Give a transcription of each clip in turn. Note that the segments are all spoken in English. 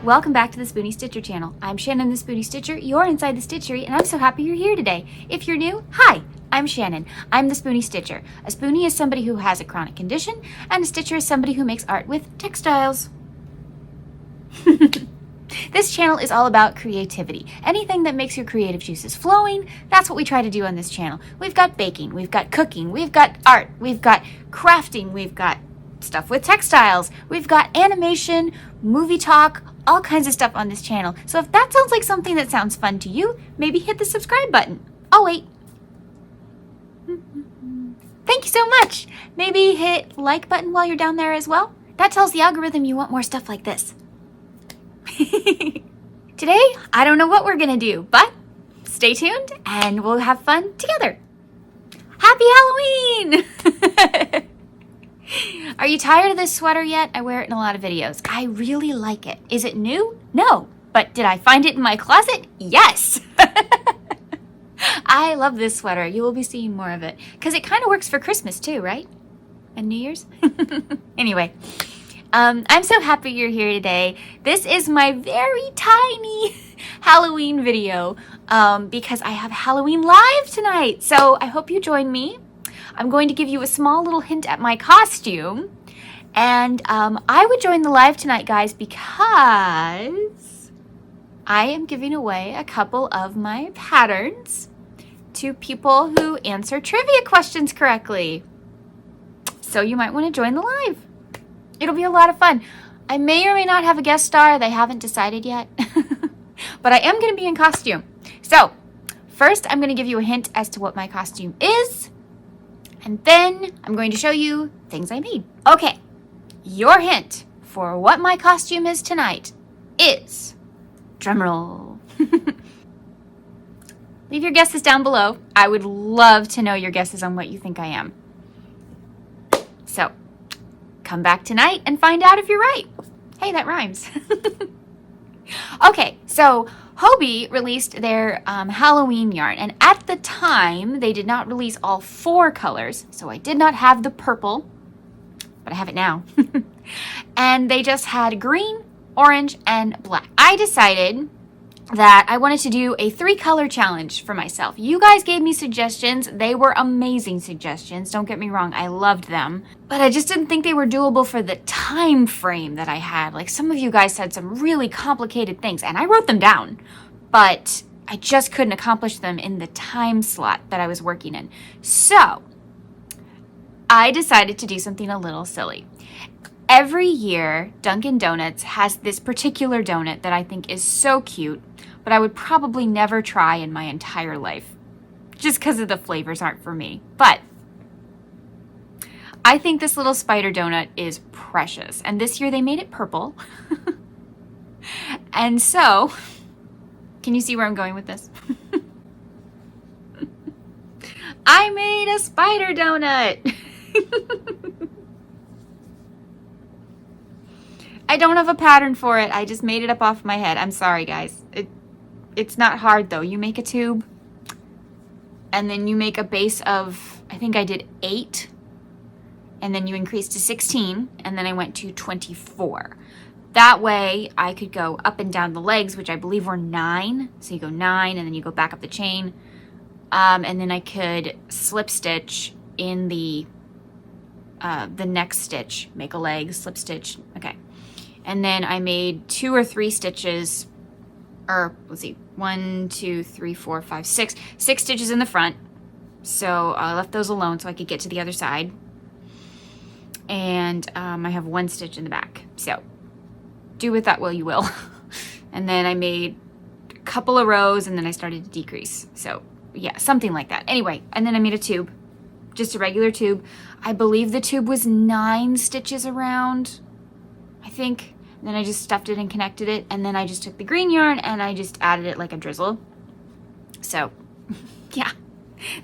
Welcome back to the Spoonie Stitcher channel. I'm Shannon the Spoonie Stitcher, you're inside the stitchery, and I'm so happy you're here today. If you're new, hi, I'm Shannon. I'm the Spoonie Stitcher. A spoonie is somebody who has a chronic condition, and a stitcher is somebody who makes art with textiles. This channel is all about creativity. Anything that makes your creative juices flowing, that's what we try to do on this channel. We've got baking, we've got cooking, we've got art, we've got crafting, we've got stuff with textiles, we've got animation, movie talk, all kinds of stuff on this channel. So if that sounds like something that sounds fun to you, maybe hit the subscribe button. Oh wait. Thank you so much. Maybe hit like button while you're down there as well. That tells the algorithm you want more stuff like this. Today, I don't know what we're gonna do, but stay tuned and we'll have fun together. Happy Halloween! Are you tired of this sweater yet? I wear it in a lot of videos. I really like it. Is it new? No. But did I find it in my closet? Yes. I love this sweater. You will be seeing more of it because it kind of works for Christmas too, right? And New Year's? Anyway, I'm so happy you're here today. This is my very tiny Halloween video because I have Halloween live tonight. So I hope you join me. I'm going to give you a small little hint at my costume. And I would join the live tonight, guys, because I am giving away a couple of my patterns to people who answer trivia questions correctly. So you might want to join the live. It'll be a lot of fun. I may or may not have a guest star. They haven't decided yet. But I am going to be in costume. So first, I'm going to give you a hint as to what my costume is. And then I'm going to show you things I made. Okay, your hint for what my costume is tonight is, drumroll. Leave your guesses down below. I would love to know your guesses on what you think I am. So, come back tonight and find out if you're right. Hey, that rhymes. Okay, so Hobbii released their Halloween yarn, and at the time, they did not release all 4 colors, so I did not have the purple, but I have it now. And they just had green, orange, and black. I decided that I wanted to do a 3-color challenge for myself. You guys gave me suggestions. They were amazing suggestions. Don't get me wrong. I loved them. But I just didn't think they were doable for the time frame that I had. Like, some of you guys said some really complicated things, and I wrote them down. But I just couldn't accomplish them in the time slot that I was working in. So I decided to do something a little silly. Every year, Dunkin' Donuts has this particular donut that I think is so cute, but I would probably never try in my entire life, just because of the flavors aren't for me. But I think this little spider donut is precious, and this year they made it purple. And so, can you see where I'm going with this? I made a spider donut! I don't have a pattern for it. I just made it up off my head. I'm sorry, guys. It's not hard, though. You make a tube, and then you make a base of, I think I did 8, and then you increase to 16, and then I went to 24. That way, I could go up and down the legs, which I believe were 9. So you go 9, and then you go back up the chain. And then I could slip stitch in the next stitch. Make a leg, slip stitch. Okay. And then I made 2 or 3 stitches, or let's see, 1, 2, 3, 4, 5, 6 stitches in the front. So I left those alone so I could get to the other side. And I have 1 stitch in the back. So do with that what you will. And then I made a couple of rows, and then I started to decrease. So yeah, something like that. Anyway, and then I made a tube, just a regular tube. I believe the tube was 9 stitches around, I think. And then I just stuffed it and connected it, and then I just took the green yarn and I just added it like a drizzle. So yeah,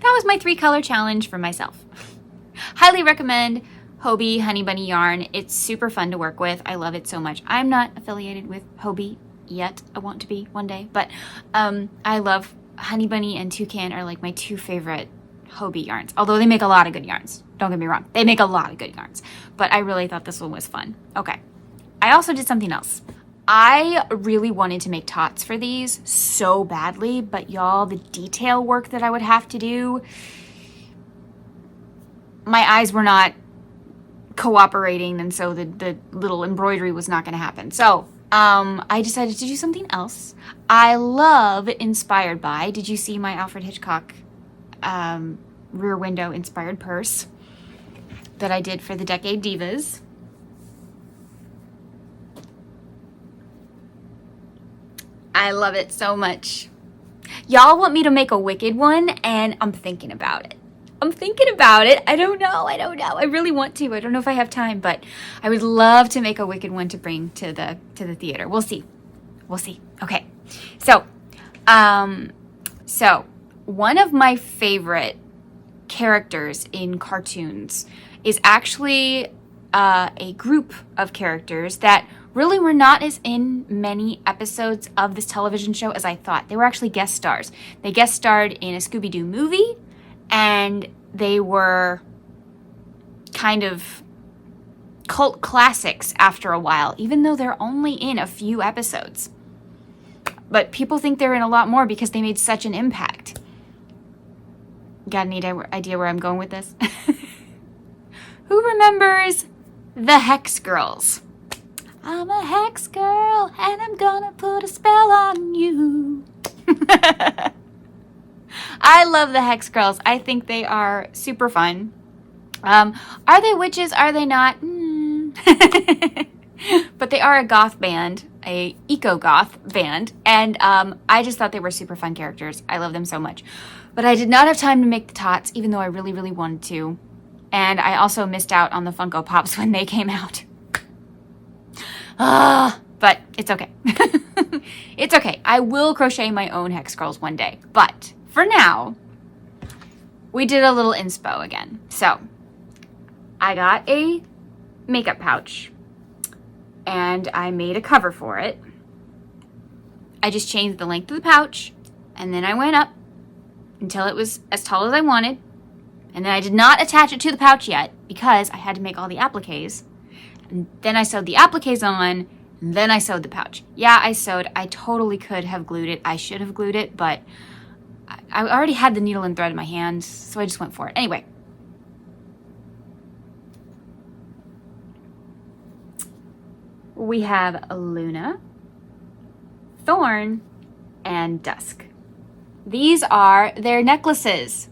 that was my 3-color challenge for myself. Highly recommend Hobbii Honey Bunny yarn. It's super fun to work with. I love it so much. I'm not affiliated with Hobbii yet. I want to be one day, but I love Honey Bunny and Toucan are like my 2 favorite Hobbii yarns, although they make a lot of good yarns. Don't get me wrong. They make a lot of good yarns, but I really thought this one was fun. Okay. I also did something else. I really wanted to make tots for these so badly, but y'all, the detail work that I would have to do, my eyes were not cooperating, and so the little embroidery was not going to happen. So I decided to do something else. I love Inspired By. Did you see my Alfred Hitchcock rear window inspired purse that I did for the Decade Divas? I love it so much. Y'all want me to make a Wicked one, and I'm thinking about it. I don't know. I really want to. I don't know if I have time, but I would love to make a Wicked one to bring to the theater. We'll see. Okay. So one of my favorite characters in cartoons is actually a group of characters that really were not as in many episodes of this television show as I thought. They were actually guest stars. They guest starred in a Scooby-Doo movie, and they were kind of cult classics after a while, even though they're only in a few episodes. But people think they're in a lot more because they made such an impact. Got any idea where I'm going with this? Who remembers the Hex Girls? I'm a Hex Girl, and I'm gonna put a spell on you. I love the Hex Girls. I think they are super fun. Are they witches? Are they not? But they are a goth band, a eco-goth band, and I just thought they were super fun characters. I love them so much. But I did not have time to make the tots, even though I really, really wanted to. And I also missed out on the Funko Pops when they came out. But it's okay. It's okay. I will crochet my own Hex Girls one day. But for now, we did a little inspo again. So I got a makeup pouch and I made a cover for it. I just changed the length of the pouch, and then I went up until it was as tall as I wanted. And then I did not attach it to the pouch yet because I had to make all the appliques. And then I sewed the appliques on, and then I sewed the pouch. Yeah, I sewed. I totally could have glued it. I should have glued it, but I already had the needle and thread in my hand, so I just went for it. Anyway. We have Luna, Thorn, and Dusk. These are their necklaces.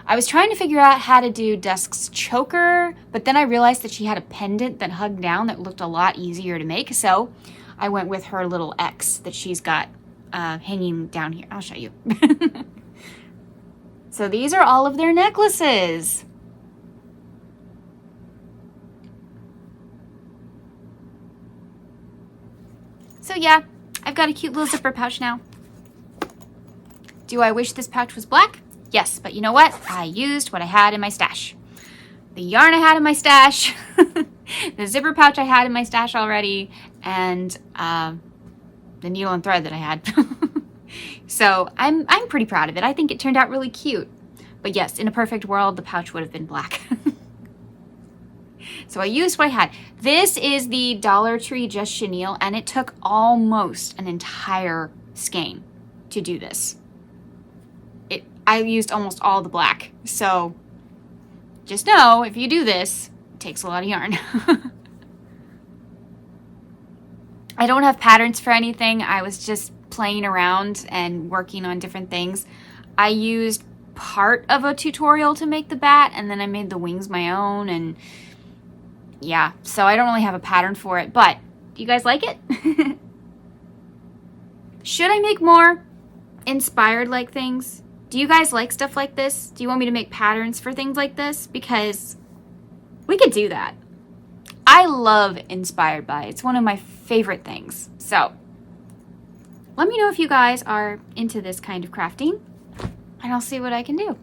I was trying to figure out how to do Dusk's choker, but then I realized that she had a pendant that hugged down that looked a lot easier to make, so I went with her little X that she's got hanging down here. I'll show you. So these are all of their necklaces. So yeah, I've got a cute little zipper pouch now. Do I wish this pouch was black? Yes, but you know what? I used what I had in my stash. The yarn I had in my stash, the zipper pouch I had in my stash already, and the needle and thread that I had. So I'm pretty proud of it. I think it turned out really cute. But yes, in a perfect world, the pouch would have been black. So I used what I had. This is the Dollar Tree Just Chenille, and it took almost an entire skein to do this. I used almost all the black. So just know, if you do this, it takes a lot of yarn. I don't have patterns for anything. I was just playing around and working on different things. I used part of a tutorial to make the bat, and then I made the wings my own, and yeah, so I don't really have a pattern for it, but do you guys like it? Should I make more inspired like things? Do you guys like stuff like this? Do you want me to make patterns for things like this? Because we could do that. I love Inspired By. It's one of my favorite things. So let me know if you guys are into this kind of crafting, and I'll see what I can do.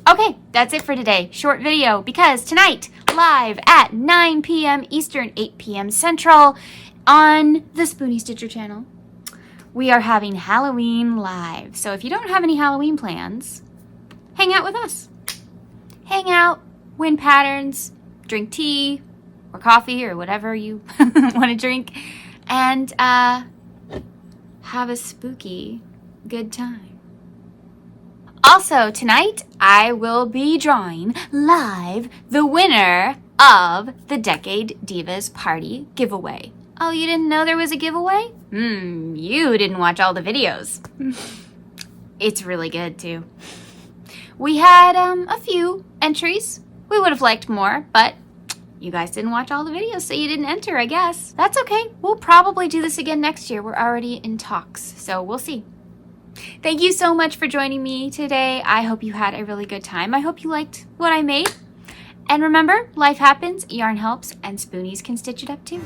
Okay, that's it for today. Short video, because tonight, live at 9 p.m. Eastern, 8 p.m. Central, on the Spoonie Stitcher channel, we are having Halloween live. So if you don't have any Halloween plans, hang out with us. Hang out, win patterns, drink tea or coffee or whatever you want to drink, and have a spooky good time. Also, tonight I will be drawing live the winner of the Decade Divas Party giveaway. Oh, you didn't know there was a giveaway? You didn't watch all the videos. It's really good too. We had a few entries. We would have liked more, but you guys didn't watch all the videos, so you didn't enter, I guess. That's okay. We'll probably do this again next year. We're already in talks, so we'll see. Thank you so much for joining me today. I hope you had a really good time. I hope you liked what I made. And remember, life happens, yarn helps, and spoonies can stitch it up too.